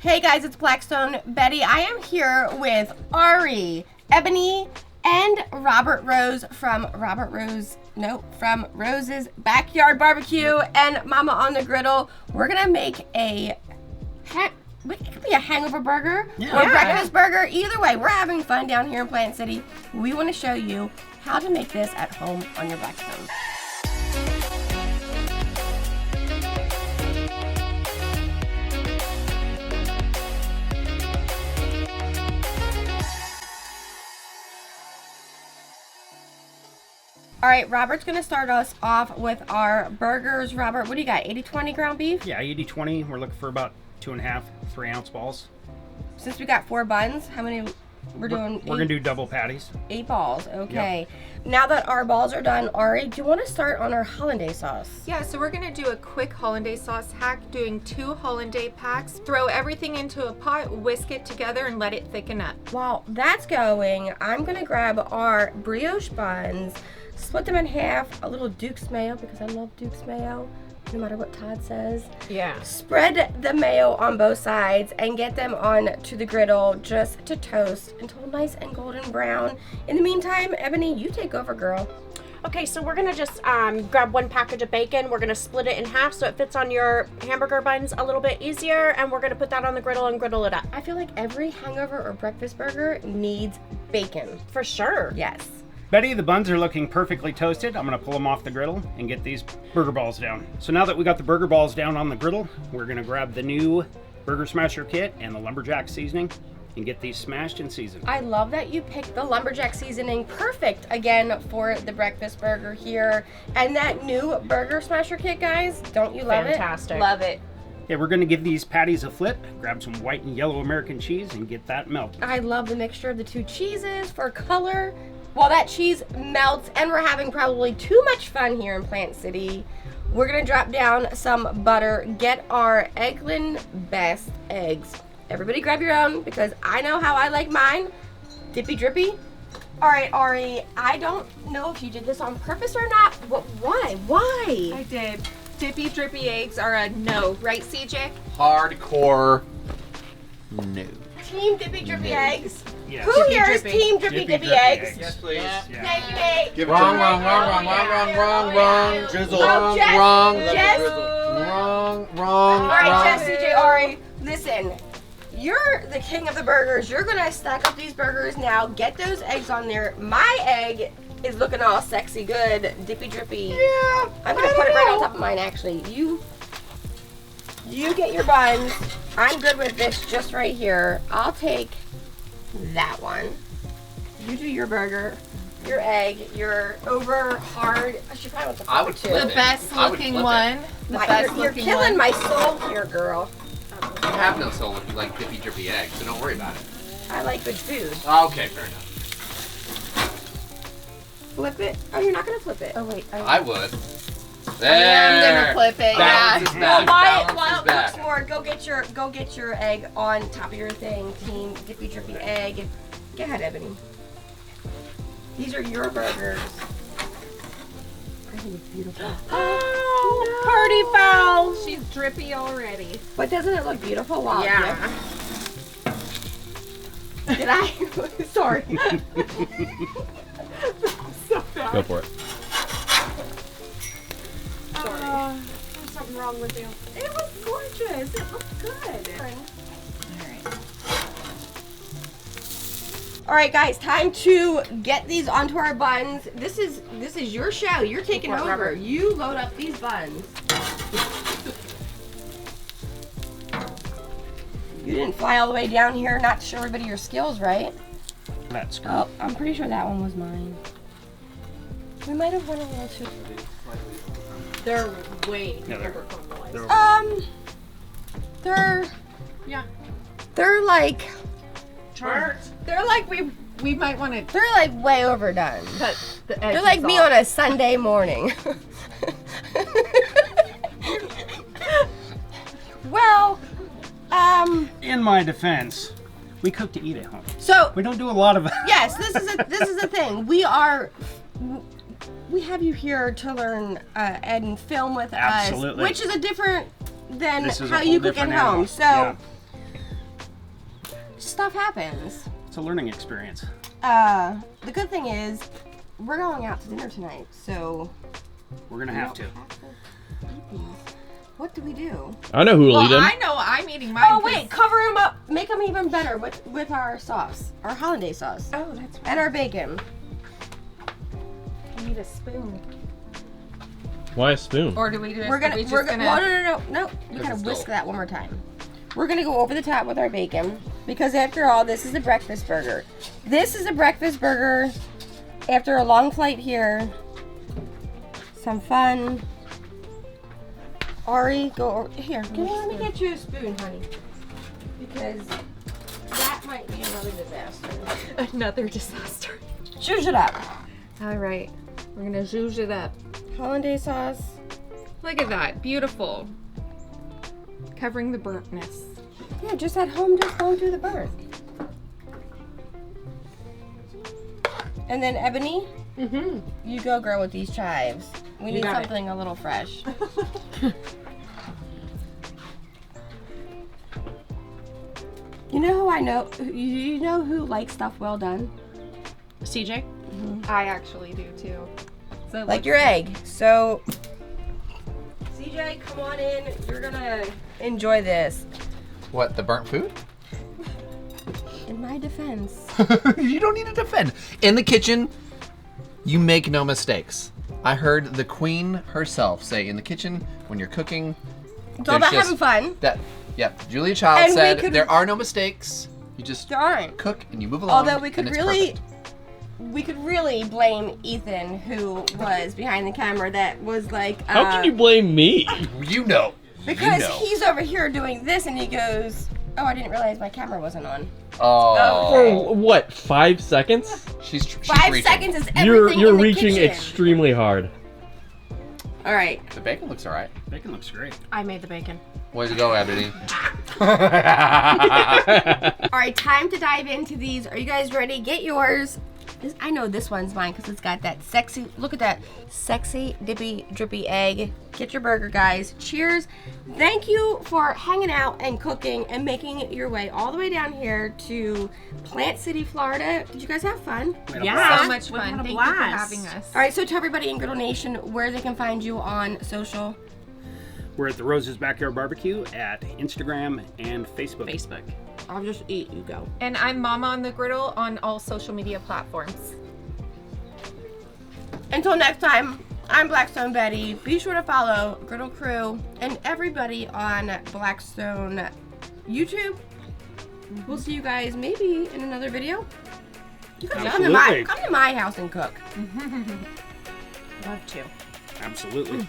Hey guys, it's Blackstone Betty. I am here with Ari, Ebony, and Robert Rose from Rose's Backyard Barbecue and Mama on the Griddle. We're gonna make it could be a hangover burger or a breakfast burger. Either way, we're having fun down here in Plant City. We want to show you how to make this at home on your Blackstone. All right, Robert's gonna start us off with our burgers. Robert, what do you got, 80-20 ground beef? Yeah, 80-20. We're looking for about 2.5, 3-ounce balls. Since we got 4 buns, how many we're doing? We're gonna do double patties. 8 balls, okay. Yep. Now that our balls are done, Ari, do you wanna start on our hollandaise sauce? Yeah, so we're gonna do a quick hollandaise sauce hack, doing 2 hollandaise packs. Throw everything into a pot, whisk it together, and let it thicken up. While that's going, I'm gonna grab our brioche buns, split them in half, a little Duke's mayo, because I love Duke's mayo, no matter what Todd says. Yeah. Spread the mayo on both sides and get them on to the griddle just to toast until nice and golden brown. In the meantime, Ebony, you take over, girl. Okay, so we're gonna just grab 1 package of bacon. We're gonna split it in half so it fits on your hamburger buns a little bit easier, and we're gonna put that on the griddle and griddle it up. I feel like every hangover or breakfast burger needs bacon. For sure. Yes. Betty, the buns are looking perfectly toasted. I'm gonna pull them off the griddle and get these burger balls down. So now that we got the burger balls down on the griddle, we're gonna grab the new Burger Smasher kit and the lumberjack seasoning and get these smashed and seasoned. I love that you picked the lumberjack seasoning. Perfect, again, for the breakfast burger here. And that new Burger Smasher kit, guys, don't you love Fantastic. Love it. Okay, we're gonna give these patties a flip, grab some white and yellow American cheese and get that melted. I love the mixture of the 2 cheeses for color. While that cheese melts and we're having probably too much fun here in Plant City, we're gonna drop down some butter, get our Eggland Best eggs. Everybody grab your own because I know how I like mine. Dippy drippy. All right, Ari, I don't know if you did this on purpose or not, but why? Why? I did. Dippy drippy eggs are a no, right, CJ? Hardcore no. Team Dippy Drippy Eggs. Yes. Who Dippy here is drippy. Team Drippy Dippy Eggs? Yes, please. Yeah. Thank you, Nate. Give it wrong. Drizzle. Jess, Wrong. Jess. Wrong. All right, Jess, CJ, Ari, listen. You're the king of the burgers. You're gonna stack up these burgers now. Get those eggs on there. My egg is looking all sexy good, dippy drippy. Yeah. I'm gonna put it right on top of mine. Actually, you get your buns. I'm good with this just right here. I'll take that one. You do your burger, your egg, your over hard. I should probably want the I would too. flip The it. best I would looking flip one. it. The best You're looking killing one. my soul here, girl. You have no soul if you like dippy drippy eggs, so don't worry about it. I like good food. Okay, fair enough. Flip it. Oh, you're not gonna flip it. Oh wait, I would. I am gonna flip it. Balance is Well, back. while it Balance is looks back. more, go get your egg on top of your thing, team dippy drippy egg. Go ahead, Ebony. These are your burgers. I think it's beautiful. Oh, party foul. She's drippy already. But doesn't it look beautiful? Wow. Yeah. Did I? Sorry. So bad. Go for it. There's something wrong with you. It was gorgeous. It looked good. All right, guys, time to get these onto our buns. This is your show. You're taking over. Robert. You load up these buns. You didn't fly all the way down here not to show everybody your skills, right? That's good. Oh, I'm pretty sure that one was mine. We might have went a little too. They're way Yeah, they're- overcooked. They're Yeah. they're like They're like we might want to they're like way overdone. cut the edges They're like me off. on a Sunday morning. Well, In my defense, we cook to eat at home. so We don't do a lot of yes, this is a thing. We have you here to learn and film with Absolutely. us, which is a different than This is a how whole you cook at different home. animal. So Yeah. stuff happens. It's a learning experience. The good thing is, we're going out to dinner tonight, so We're gonna have to. eat these. What do we do? I know who'll eat Well, them. I know I'm eating mine. Oh wait, cover them up. Make them even better with our sauce, our hollandaise sauce, Oh, that's right. and our bacon. I need a spoon. Why a spoon? Or do we do? We're gonna. We just We're gonna. No. We Because gotta it's whisk dull. that one more time. We're gonna go over the top with our bacon because after all, this is a breakfast burger. This is a breakfast burger after a long flight here. Some fun. Ari, go over here. Let me get you a spoon, honey, because that might be another disaster. Another disaster. Zhuzh it up. All right, we're gonna zhuzh it up. Hollandaise sauce. Look at that, beautiful. Covering the burntness. Yeah, just at home, just don't do the burn. And then Ebony, you go, girl, with these chives. We need got it. something a little fresh. You know who I know? You know who likes stuff well done? CJ? I actually do too. So Like your egg. So, CJ, come on in. You're gonna enjoy this. What, the burnt food? In my defense. You don't need to defend. In the kitchen, you make no mistakes. I heard the queen herself say in the kitchen, when you're cooking, It's all about having fun. Julia Child And we said, could- there are no mistakes. You just There aren't. cook and you move along. Although we could and it's really, perfect. blame Ethan, who was behind the camera. That was like, How can you blame me? You know. because you know. he's over here doing this, and he goes, "Oh, I didn't realize my camera wasn't on." Oh. For what, 5 seconds? She's 5 reaching. seconds is You're everything in the reaching kitchen. extremely hard. All right. The bacon looks alright. Bacon looks great. I made the bacon. Way to go, Ebony. All right, time to dive into these. Are you guys ready? Get yours. I know this one's mine because it's got that sexy, look at that sexy, dippy, drippy egg. Get your burger, guys. Cheers. Thank you for hanging out and cooking and making your way all the way down here to Plant City, Florida. Did you guys have fun? We had a Yeah. blast. So much We had fun. a Thank you for blast. having us. All right, so tell everybody in Griddle Nation where they can find you on social. We're at the Roses Backyard Barbecue at Instagram and Facebook. Facebook. I'll just eat, you go. And I'm Mama on the Griddle on all social media platforms. Until next time, I'm Blackstone Betty. Be sure to follow Griddle Crew and everybody on Blackstone YouTube. We'll see you guys maybe in another video. You guys come Absolutely. to my house and cook. Love to. Absolutely.